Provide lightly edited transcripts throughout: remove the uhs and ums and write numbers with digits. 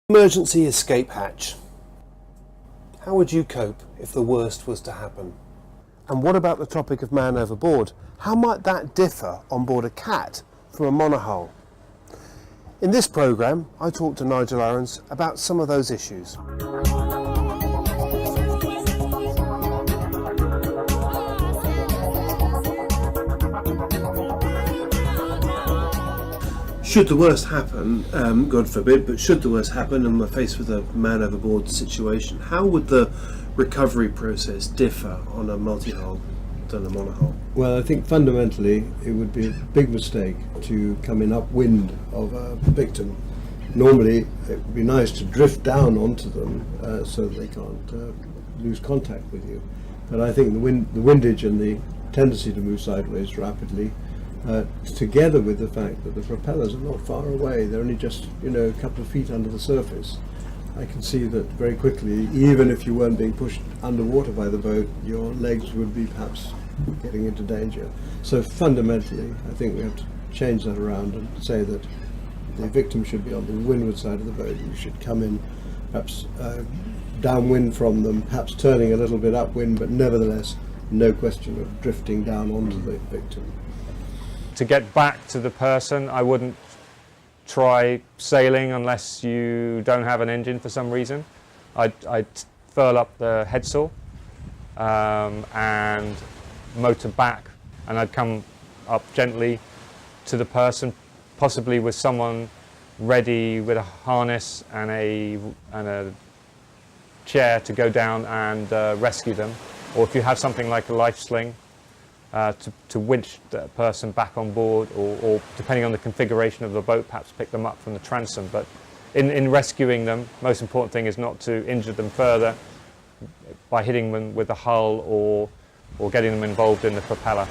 Emergency escape hatch. How would you cope if the worst was to happen? And what about the topic of man overboard? How might that differ on board a cat from a monohull? In this programme, I talked to Nigel Aarons about some of those issues. Should the worst happen, God forbid, but should the worst happen and we're faced with a man overboard situation, how would the recovery process differ on a multi-hull than a monohull? Well, I think fundamentally it would be a big mistake to come in upwind of a victim. Normally it would be nice to drift down onto them so that they can't lose contact with you. But I think the windage and the tendency to move sideways rapidly, together with the fact that the propellers are not far away, they're only just a couple of feet under the surface. I can see that very quickly, even if you weren't being pushed underwater by the boat, your legs would be perhaps getting into danger. So fundamentally, I think we have to change that around and say that the victim should be on the windward side of the boat. You should come in perhaps downwind from them, perhaps turning a little bit upwind, but nevertheless, no question of drifting down onto the victim. To get back to the person, I wouldn't try sailing unless you don't have an engine for some reason. I'd furl up the headsail and motor back, and I'd come up gently to the person, possibly with someone ready with a harness and a chair to go down and rescue them. Or if you have something like a life sling, to winch that person back on board, or depending on the configuration of the boat, perhaps pick them up from the transom. But in rescuing them, most important thing is not to injure them further by hitting them with the hull or getting them involved in the propeller.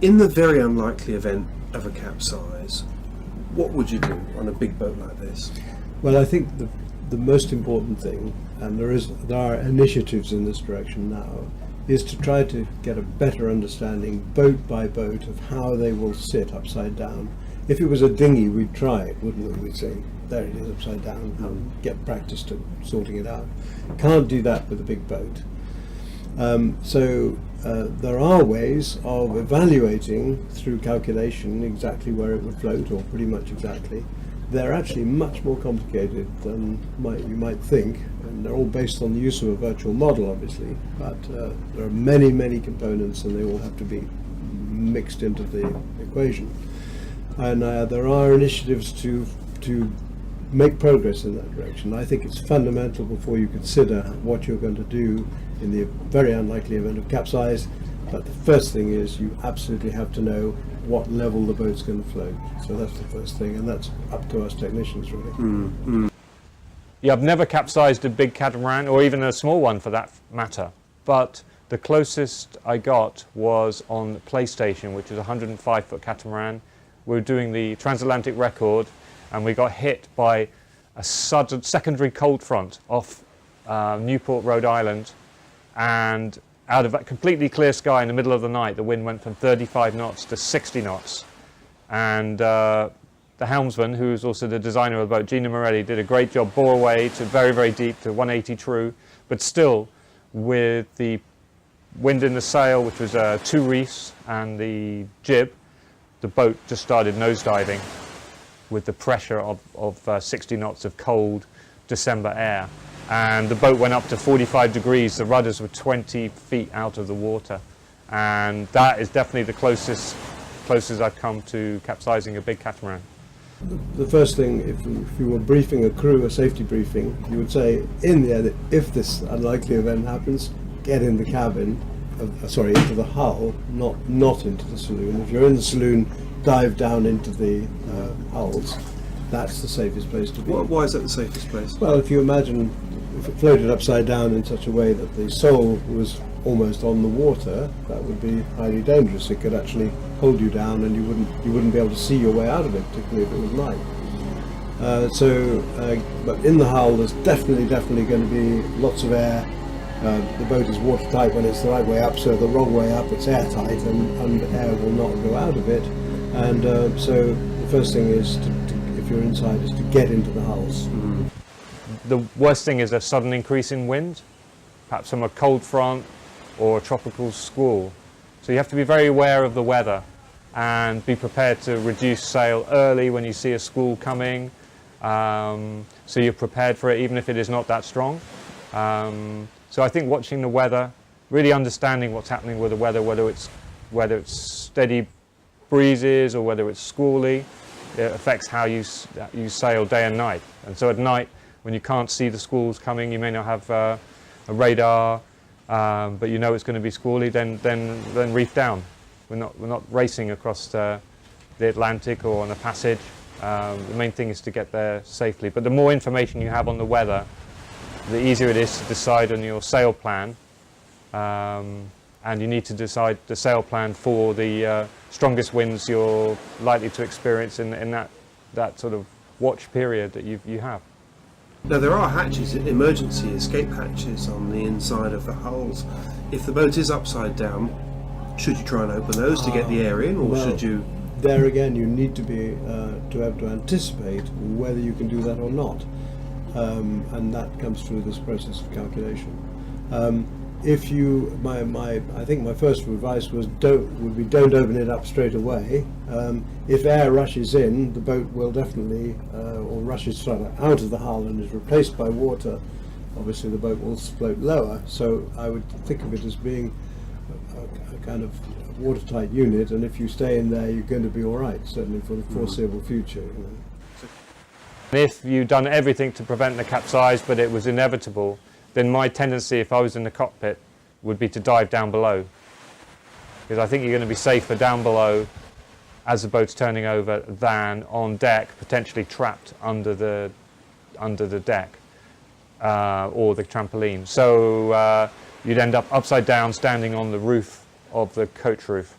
In the very unlikely event of a capsize, what would you do on a big boat like this? Well, I think the most important thing, and there are initiatives in this direction now, is to try to get a better understanding, boat by boat, of how they will sit upside down. If it was a dinghy, we'd try it, wouldn't we? We'd say, there it is upside down, and get practice to sorting it out. Can't do that with a big boat. So there are ways of evaluating through calculation exactly where it would float, or pretty much exactly. They're actually much more complicated than you might think, and they're all based on the use of a virtual model, obviously, but there are many, many components, and they all have to be mixed into the equation. And there are initiatives to make progress in that direction. I think it's fundamental before you consider what you're going to do in the very unlikely event of capsize. But the first thing is you absolutely have to know what level the boat's going to float. So that's the first thing, and that's up to us technicians, really. Yeah, I've never capsized a big catamaran, or even a small one for that matter. But the closest I got was on the PlayStation, which is a 105-foot catamaran. We were doing the transatlantic record, and we got hit by a sudden secondary cold front off Newport, Rhode Island, and out of that completely clear sky in the middle of the night, the wind went from 35 knots to 60 knots. And the helmsman, who was also the designer of the boat, Gina Morelli, did a great job, bore away to very, very deep, to 180 true, but still with the wind in the sail, which was 2 reefs, and the jib, the boat just started nosediving with the pressure of 60 knots of cold December air. And the boat went up to 45 degrees. The rudders were 20 feet out of the water. And that is definitely the closest I've come to capsizing a big catamaran. The first thing, if you were briefing a crew, a safety briefing, you would say, in the end, if this unlikely event happens, get in the cabin, into the hull, not into the saloon. If you're in the saloon, dive down into the hulls. That's the safest place to be. Why is that the safest place? Well, if you imagine if it floated upside down in such a way that the sole was almost on the water, that would be highly dangerous. It could actually hold you down, and you wouldn't be able to see your way out of it, particularly if it was night. But in the hull, there's definitely going to be lots of air. The boat is watertight when it's the right way up, so the wrong way up it's airtight, and air will not go out of it. And so the first thing is, if if you're inside is to get into the hulls. The worst thing is a sudden increase in wind, perhaps from a cold front or a tropical squall. So you have to be very aware of the weather and be prepared to reduce sail early when you see a squall coming, so you're prepared for it even if it is not that strong. So I think watching the weather, really understanding what's happening with the weather, whether it's steady breezes or whether it's squally, it affects how you sail day and night. And so at night, when you can't see the squalls coming, you may not have a radar, but you know it's going to be squally, then reef down. We're not racing across the Atlantic or on a passage. The main thing is to get there safely. But the more information you have on the weather, the easier it is to decide on your sail plan. And you need to decide the sail plan for the strongest winds you're likely to experience in that sort of watch period that you have. Now there are hatches, emergency escape hatches on the inside of the hulls. If the boat is upside down, should you try and open those to get the air in, or should you? There again, you need to be to have to anticipate whether you can do that or not, and that comes through this process of calculation. If you, I think my first advice would be don't open it up straight away. If air rushes in, the boat will definitely, or rushes out of the hull and is replaced by water, obviously the boat will float lower. So I would think of it as being a kind of watertight unit, and if you stay in there, you're going to be all right, certainly for the foreseeable future. You know. If you've done everything to prevent the capsize, but it was inevitable, then my tendency, if I was in the cockpit, would be to dive down below. Because I think you're going to be safer down below as the boat's turning over than on deck, potentially trapped under the deck or the trampoline. So you'd end up upside down, standing on the roof of the coach roof.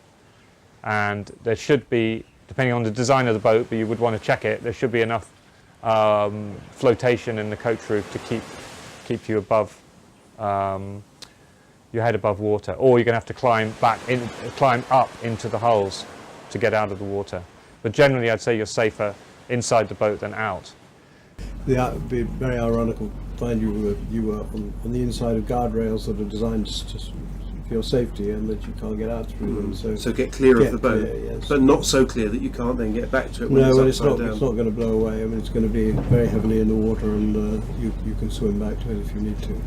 And there should be, depending on the design of the boat, but you would want to check it, there should be enough flotation in the coach roof to keep you above, your head above water, or you're going to have to climb up into the hulls to get out of the water. But generally, I'd say you're safer inside the boat than out. Yeah, it would be very ironical to find you were on the inside of guardrails that are designed for your safety, and that you can't get out through them. So get clear of the boat, yes. but not so clear that you can't then get back to it when No, it's upside down. It's not going to blow away. I mean, it's going to be very heavily in the water, and you can swim back to it if you need to.